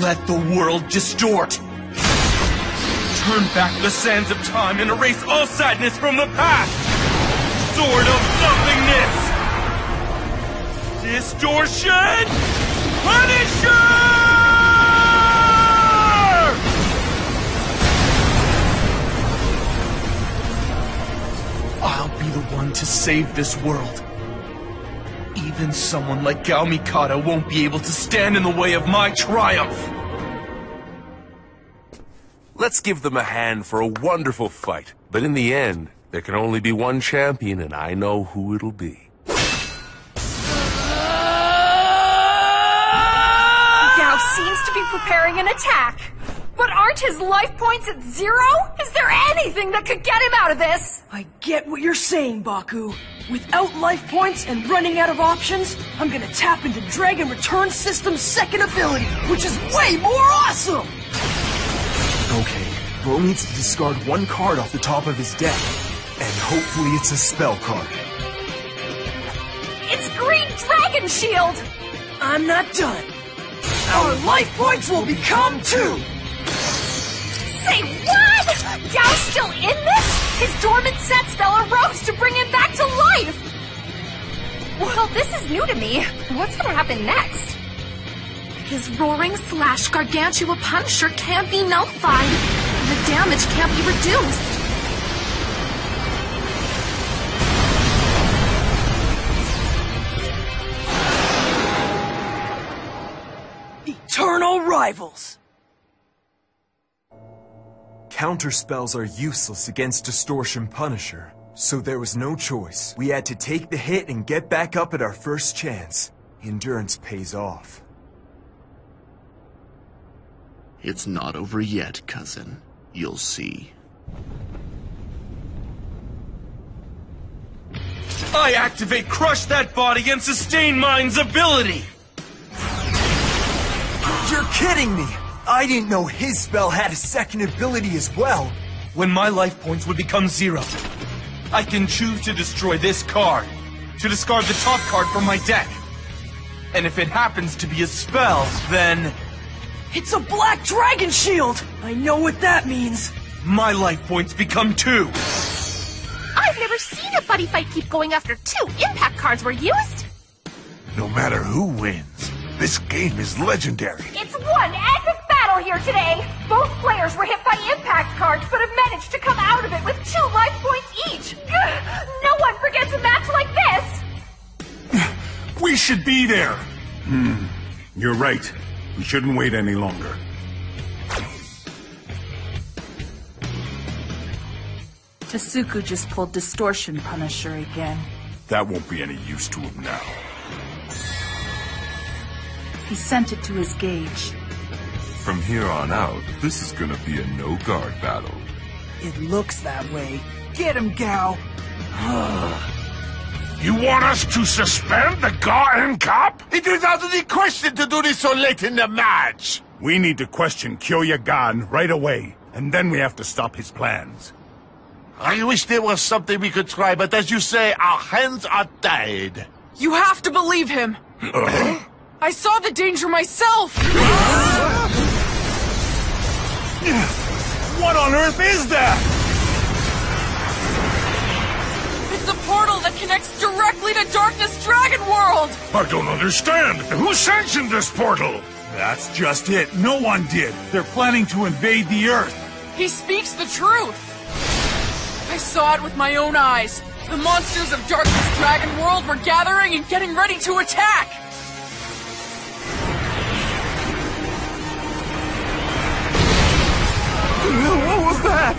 let the world distort. Turn back the sands of time and erase all sadness from the past. Sword of nothingness. Distortion. Punisher! I'll be the one to save this world. Even someone like Gao Mikata won't be able to stand in the way of my triumph. Let's give them a hand for a wonderful fight. But in the end, there can only be one champion, and I know who it'll be. Gao seems to be preparing an attack. But aren't his life points at 0? Is there anything that could get him out of this? I get what you're saying, Baku. Without life points and running out of options, I'm gonna tap into Dragon Return System's second ability, which is way more awesome! Okay, Bro needs to discard one card off the top of his deck. And hopefully it's a spell card. It's Green Dragon Shield! I'm not done. Our life points will become 2! Say what? Gao's still in this? His dormant set spell arose to bring him back to life! Well, this is new to me. What's gonna happen next? His Roaring Slash Gargantua Punisher can't be nullified. The damage can't be reduced. Eternal rivals! Counterspells are useless against Distortion Punisher, so there was no choice. We had to take the hit and get back up at our first chance. Endurance pays off. It's not over yet, cousin. You'll see. I activate Crush That Body and sustain Mind's ability! You're kidding me! I didn't know his spell had a second ability as well. When my life points would become 0, I can choose to destroy this card, to discard the top card from my deck. And if it happens to be a spell, then... It's a Black Dragon Shield! I know what that means. my life points become 2. I've never seen a Buddyfight keep going after 2 impact cards were used. No matter who wins, this game is legendary. It's one epic battle here today. Both players were hit by impact cards, but have managed to come out of it with 2 life points each. No one forgets a match like this. We should be there. You're right. We shouldn't wait any longer. Tasuku just pulled Distortion Punisher again. That won't be any use to him now. He sent it to his gauge. From here on out, this is gonna be a no-guard battle. It looks that way. Get him, Gao! You want us to suspend the Garden Cup? It is out of the question to do this so late in the match. We need to question Kyoya-gan right away, and then we have to stop his plans. I wish there was something we could try, but as you say, our hands are tied. You have to believe him! I saw the danger myself! What on earth is that? It's a portal that connects directly to Darkness Dragon World! I don't understand. Who sanctioned this portal? That's just it. No one did. They're planning to invade the Earth. He speaks the truth! I saw it with my own eyes. The monsters of Darkness Dragon World were gathering and getting ready to attack! What was that?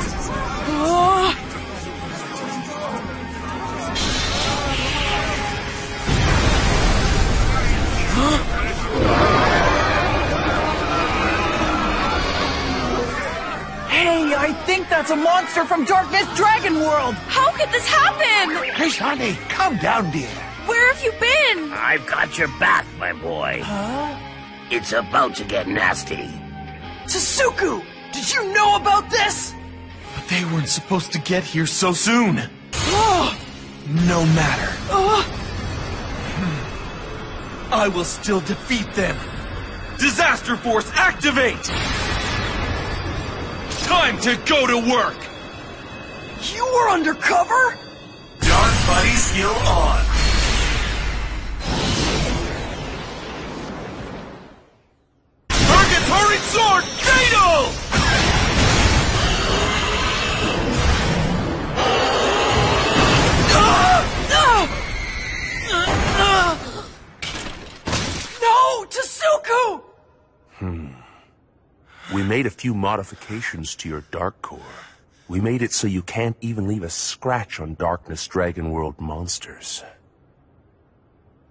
Hey, I think that's a monster from Darkness Dragon World! How could this happen? Hey, honey, calm down, dear. Where have you been? I've got your back, my boy. Huh? It's about to get nasty. Tasuku! Did you know about this? But they weren't supposed to get here so soon. No matter. I will still defeat them. Disaster Force, activate! Time to go to work! You were undercover? Dark Buddy skill on. Purgatory Sword, fatal! No, Tasuku! We made a few modifications to your Dark Core. We made it so you can't even leave a scratch on Darkness Dragon World monsters.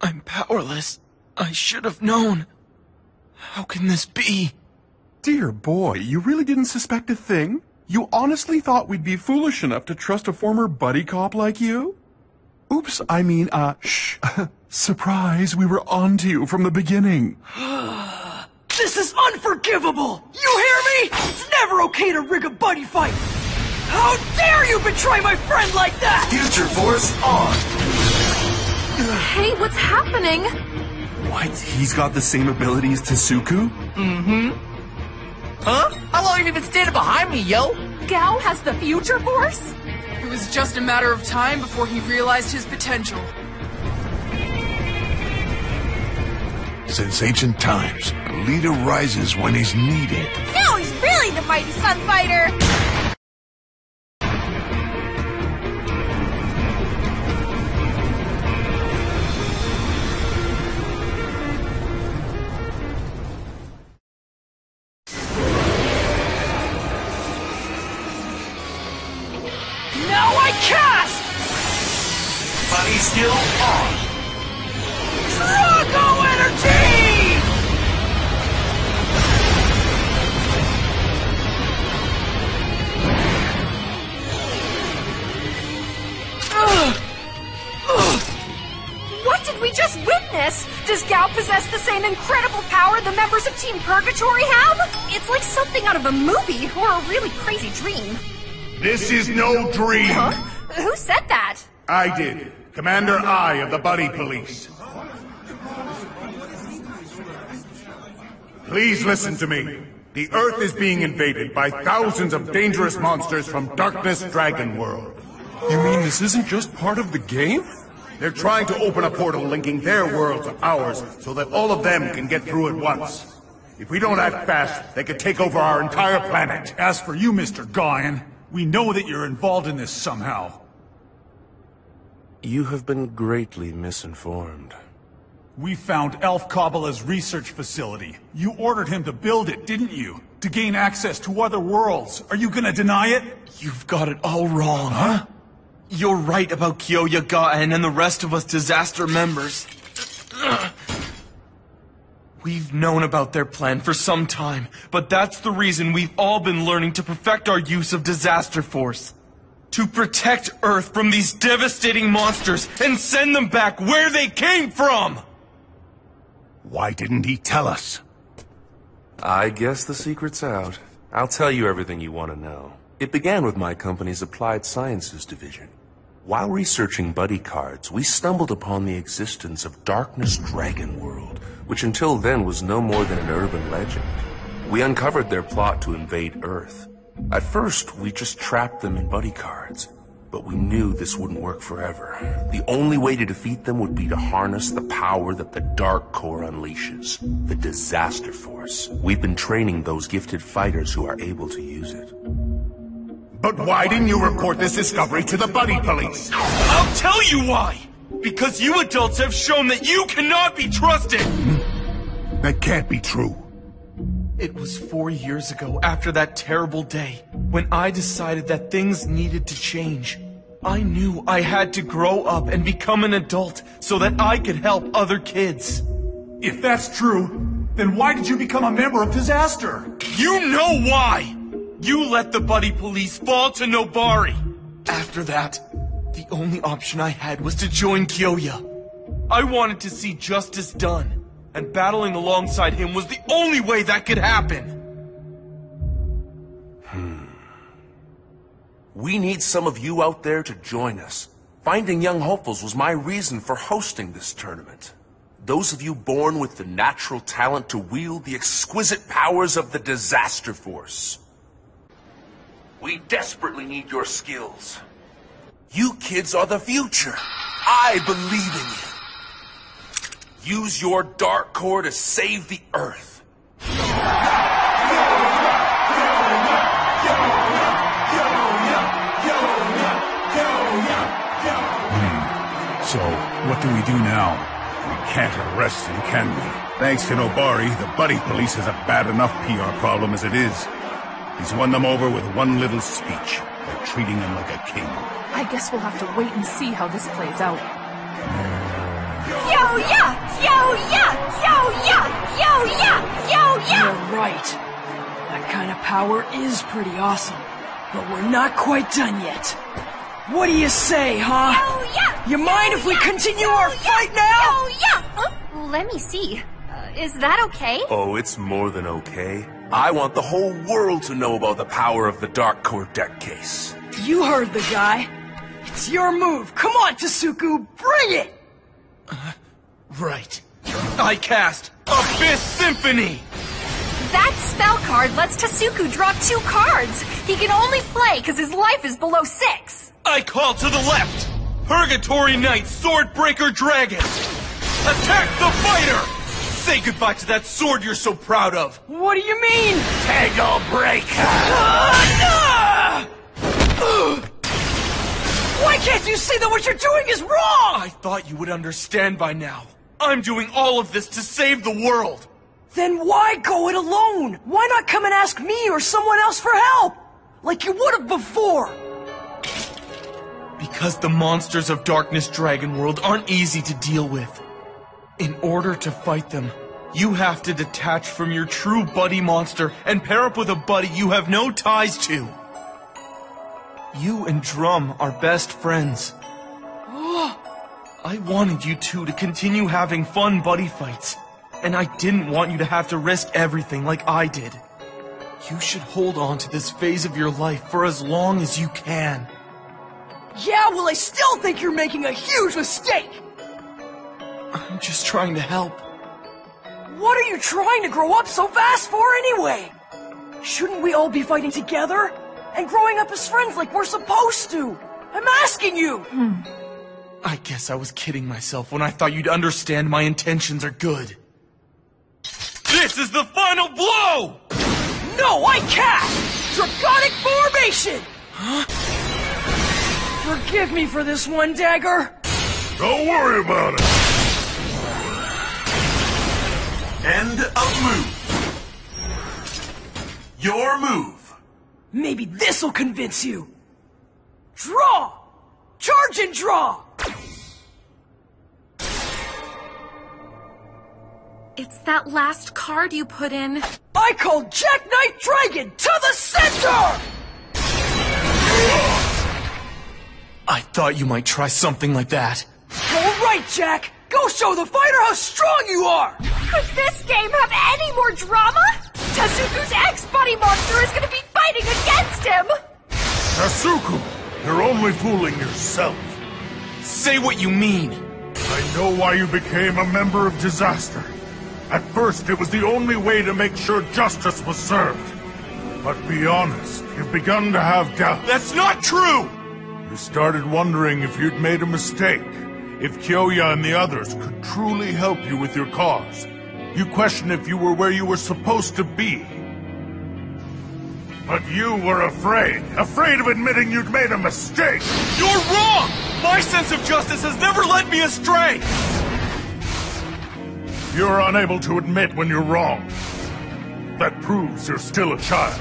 I'm powerless. I should have known. How can this be? Dear boy, you really didn't suspect a thing? You honestly thought we'd be foolish enough to trust a former buddy cop like you? Oops, I mean, shh. Surprise, we were onto you from the beginning. This is unforgivable! You hear me? It's never okay to rig a buddy fight! How dare you betray my friend like that! Future Force on! Hey, what's happening? What? He's got the same ability as Tasuku? Mm-hmm. Huh? How long have you been standing behind me, yo? Gao has the Future Force? It was just a matter of time before he realized his potential. Since ancient times, a leader rises when he's needed. Now he's really the mighty Sun Fighter! Now I cast! Buddy skill on! Drago Energy! What did we just witness? Does Gao possess the same incredible power the members of Team Purgatory have? It's like something out of a movie or a really crazy dream. This is no dream! Huh? Who said that? I did. Commander I of the Buddy Police. Please listen to me. The Earth is being invaded by thousands of dangerous monsters from Darkness Dragon World. You mean this isn't just part of the game? They're trying to open a portal linking their world to ours so that all of them can get through at once. If we don't act fast, they could take over our entire planet. As for you, Mr. Guyan, we know that you're involved in this somehow. You have been greatly misinformed. We found Elf Kabbala's research facility. You ordered him to build it, didn't you? To gain access to other worlds. Are you gonna deny it? You've got it all wrong. Huh? You're right about Kyoya Gaen and the rest of us disaster members. We've known about their plan for some time, but that's the reason we've all been learning to perfect our use of Disaster Force. To protect Earth from these devastating monsters and send them back where they came from! Why didn't he tell us? I guess the secret's out. I'll tell you everything you want to know. It began with my company's Applied Sciences division. While researching buddy cards, we stumbled upon the existence of Darkness Dragon World, which until then was no more than an urban legend. We uncovered their plot to invade Earth. At first, we just trapped them in buddy cards, but we knew this wouldn't work forever. The only way to defeat them would be to harness the power that the Dark Core unleashes, the Disaster Force. We've been training those gifted fighters who are able to use it. But why didn't you report this discovery to the Buddy Police? I'll tell you why! Because you adults have shown that you cannot be trusted! That can't be true. It was 4 years ago, after that terrible day, when I decided that things needed to change. I knew I had to grow up and become an adult so that I could help other kids. If that's true, then why did you become a member of Disaster? You know why! You let the Buddy Police fall to Nobari! After that, the only option I had was to join Kyoya. I wanted to see justice done, and battling alongside him was the only way that could happen! We need some of you out there to join us. Finding young hopefuls was my reason for hosting this tournament. Those of you born with the natural talent to wield the exquisite powers of the Disaster Force. We desperately need your skills. You kids are the future. I believe in you. Use your dark core to save the Earth. So, what do we do now? We can't arrest him, can we? Thanks to Nobari, the Buddy Police has a bad enough PR problem as it is. He's won them over with one little speech. They're treating him like a king. I guess we'll have to wait and see how this plays out. Yo, yeah! Yo, yeah! Yo, yeah! Yo, yeah! Yo, yeah! You're right. That kind of power is pretty awesome. But we're not quite done yet. What do you say, huh? Yo, yeah! You mind if we continue our fight now? Yo, yeah! Let me see. Is that okay? Oh, it's more than okay. I want the whole world to know about the power of the Dark Core deck case. You heard the guy. It's your move. Come on, Tasuku, bring it! Right. I cast Abyss Symphony! That spell card lets Tasuku draw 2 cards. He can only play because his life is below 6. I call to the left! Purgatory Knight Swordbreaker Dragon! Attack the fighter! Say goodbye to that sword you're so proud of! What do you mean? Tangle Breaker! Why can't you see that what you're doing is wrong? I thought you would understand by now. I'm doing all of this to save the world! Then why go it alone? Why not come and ask me or someone else for help? Like you would have before! Because the monsters of Darkness Dragon World aren't easy to deal with. In order to fight them, you have to detach from your true buddy monster and pair up with a buddy you have no ties to. You and Drum are best friends. I wanted you two to continue having fun buddy fights, and I didn't want you to have to risk everything like I did. You should hold on to this phase of your life for as long as you can. Yeah, well, I still think you're making a huge mistake! I'm just trying to help. What are you trying to grow up so fast for anyway? Shouldn't we all be fighting together? And growing up as friends like we're supposed to? I'm asking you! I guess I was kidding myself when I thought you'd understand my intentions are good. This is the final blow! No, I cast! Draconic Formation! Huh? Forgive me for this one, Dagger. Don't worry about it. End of move. Your move. Maybe this'll convince you. Draw! Charge and draw! It's that last card you put in. I call Jackknife Dragon to the center! I thought you might try something like that. All right, Jack. Go show the fighter how strong you are! Could this game have any more drama? Tasuku's ex-buddy monster is gonna be fighting against him! Tasuku, you're only fooling yourself. Say what you mean. I know why you became a member of Disaster. At first, it was the only way to make sure justice was served. But be honest, you've begun to have doubts. That's not true! You started wondering if you'd made a mistake, if Kyoya and the others could truly help you with your cause. You questioned if you were where you were supposed to be. But you were afraid of admitting you'd made a mistake! You're wrong! My sense of justice has never led me astray! You're unable to admit when you're wrong. That proves you're still a child.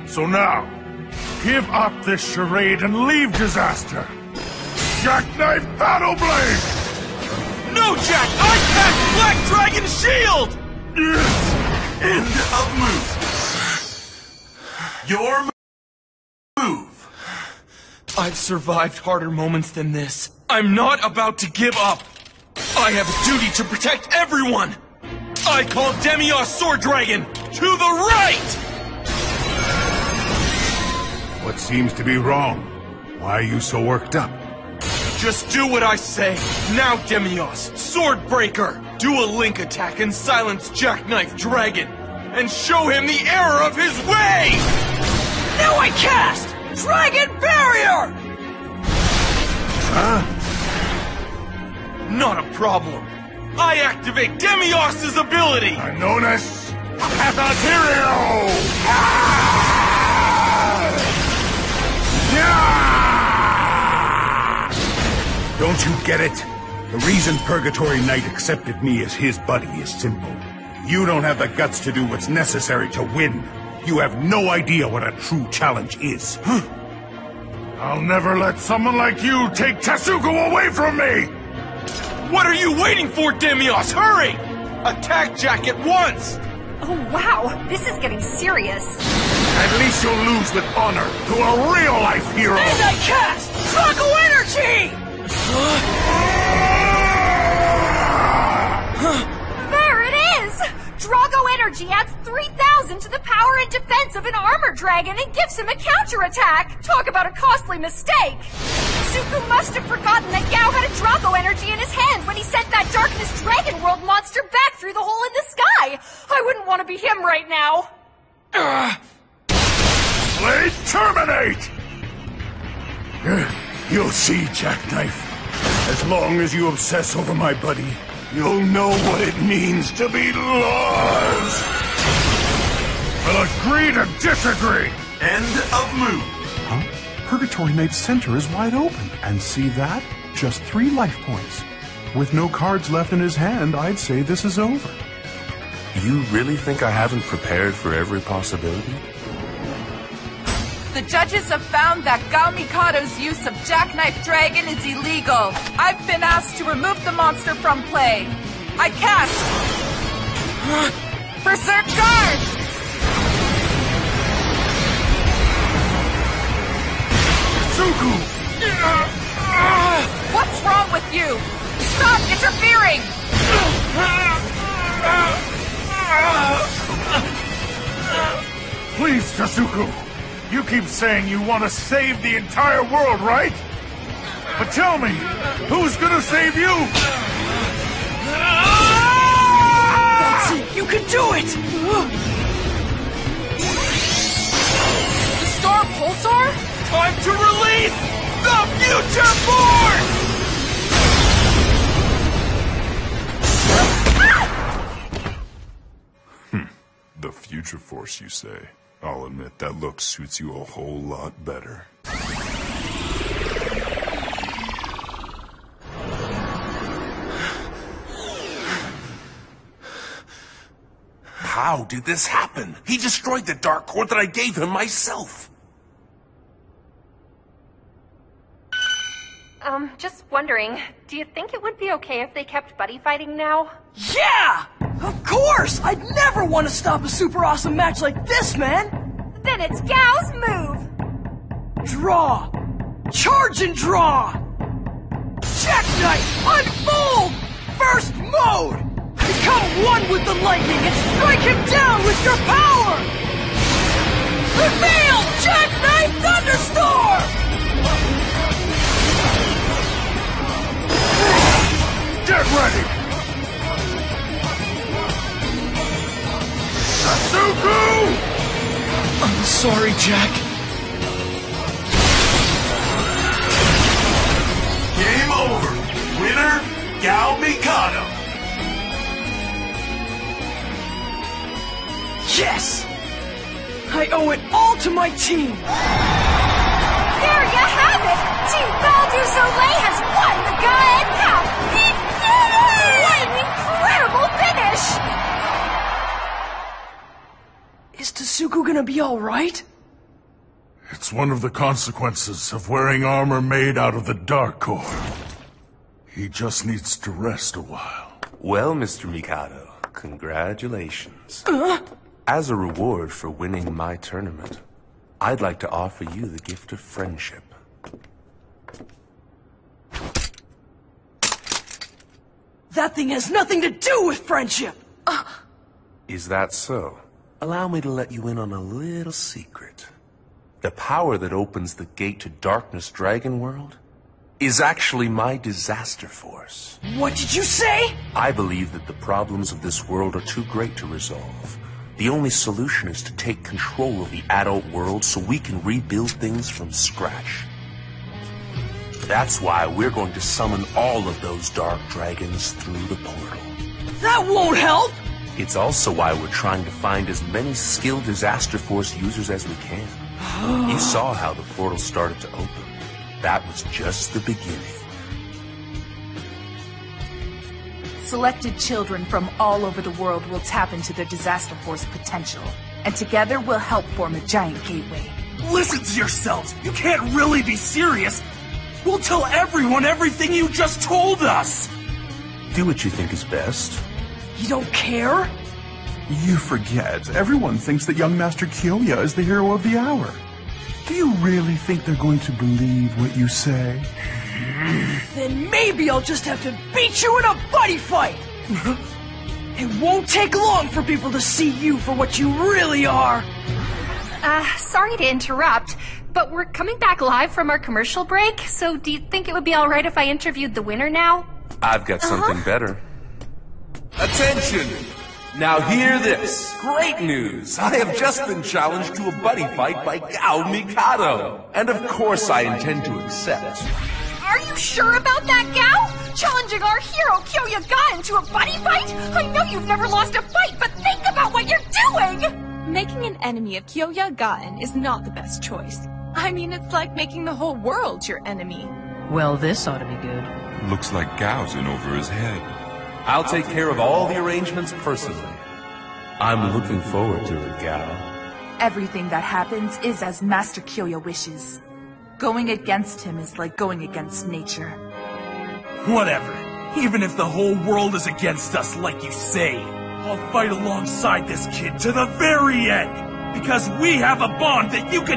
So now, give up this charade and leave Disaster! Jackknife Battle Blade! No, Jack! I cast Black Dragon Shield! End of move. Your move. I've survived harder moments than this. I'm not about to give up. I have a duty to protect everyone. I call Demios Sword Dragon to the right! What seems to be wrong? Why are you so worked up? Just do what I say. Now, Demios, Swordbreaker, do a link attack and silence Jackknife Dragon, and show him the error of his way! Now I cast Dragon Barrier! Huh? Not a problem. I activate Demios' ability! Known as Cafeterio! Don't you get it? The reason Purgatory Knight accepted me as his buddy is simple. You don't have the guts to do what's necessary to win. You have no idea what a true challenge is. I'll never let someone like you take Tasuku away from me! What are you waiting for, Demios? Hurry! Attack Jack at once! Oh, wow. This is getting serious. At least you'll lose with honor to a real-life hero! And I cast Draco Energy! There it is! Drago Energy adds 3,000 to the power and defense of an armor dragon and gives him a counterattack! Talk about a costly mistake! Suku must have forgotten that Gao had a Drago Energy in his hand when he sent that Darkness Dragon World monster back through the hole in the sky! I wouldn't want to be him right now! Blade terminate! You'll see, Jackknife. As long as you obsess over my buddy, you'll know what it means to be lost! We'll agree to disagree! End of move! Huh? Purgatory Knight's center is wide open. And see that? Just 3 life points. With no cards left in his hand, I'd say this is over. You really think I haven't prepared for every possibility? The judges have found that Gao Mikado's use of Jackknife Dragon is illegal. I've been asked to remove the monster from play. I cast Berserk Guard! Suku! What's wrong with you? Stop interfering! Please, Tasuku! You keep saying you want to save the entire world, right? But tell me, who's gonna save you? That's it! You can do it! The Star Pulsar? Time to release the Future Force! The Future Force, you say? I'll admit that look suits you a whole lot better. How did this happen? He destroyed the Dark Core that I gave him myself! Just wondering, do you think it would be okay if they kept buddy fighting now? Yeah! Of course! I'd never want to stop a super awesome match like this, man! Then it's Gao's move! Draw! Charge and draw! Jackknife! Unfold! First mode! Become one with the lightning and strike him down with your power! Reveal Jackknife Thunderstorm! Get ready! Tasuku! I'm sorry, Jack. Game over. Winner, Gao Mikado. Yes! I owe it all to my team! There you have it! Team Baldur Soleil has won the Gaen Cup! He did it! What an incredible finish! Is Tasuku gonna be alright? It's one of the consequences of wearing armor made out of the Dark Core. He just needs to rest a while. Well, Mr. Mikado, congratulations. As a reward for winning my tournament, I'd like to offer you the gift of friendship. That thing has nothing to do with friendship! Is that so? Allow me to let you in on a little secret. The power that opens the gate to Darkness Dragon World is actually my disaster force. What did you say? I believe that the problems of this world are too great to resolve. The only solution is to take control of the adult world so we can rebuild things from scratch. That's why we're going to summon all of those dark dragons through the portal. That won't help! It's also why we're trying to find as many skilled Disaster Force users as we can. You saw how the portal started to open. That was just the beginning. Selected children from all over the world will tap into their Disaster Force potential, and together we'll help form a giant gateway. Listen to yourselves! You can't really be serious! We'll tell everyone everything you just told us! Do what you think is best. You don't care? You forget. Everyone thinks that young Master Kyoya is the hero of the hour. Do you really think they're going to believe what you say? Then maybe I'll just have to beat you in a buddy fight! It won't take long for people to see you for what you really are! Sorry to interrupt, but we're coming back live from our commercial break, so do you think it would be alright if I interviewed the winner now? I've got something better. Attention! Now hear this. Great news! I have just been challenged to a buddy fight by Gao Mikado. And of course I intend to accept. Are you sure about that, Gao? Challenging our hero Kyoya Ga into a buddy fight? I know you've never lost a fight, but think about what you're doing! Making an enemy of Kyoya Gaen is not the best choice. I mean, it's like making the whole world your enemy. Well, this ought to be good. Looks like Gao's in over his head. I'll take care of all the arrangements personally. I'm looking forward to it, Gao. Everything that happens is as Master Kyoya wishes. Going against him is like going against nature. Whatever. Even if the whole world is against us, like you say, I'll fight alongside this kid to the very end! Because we have a bond that you can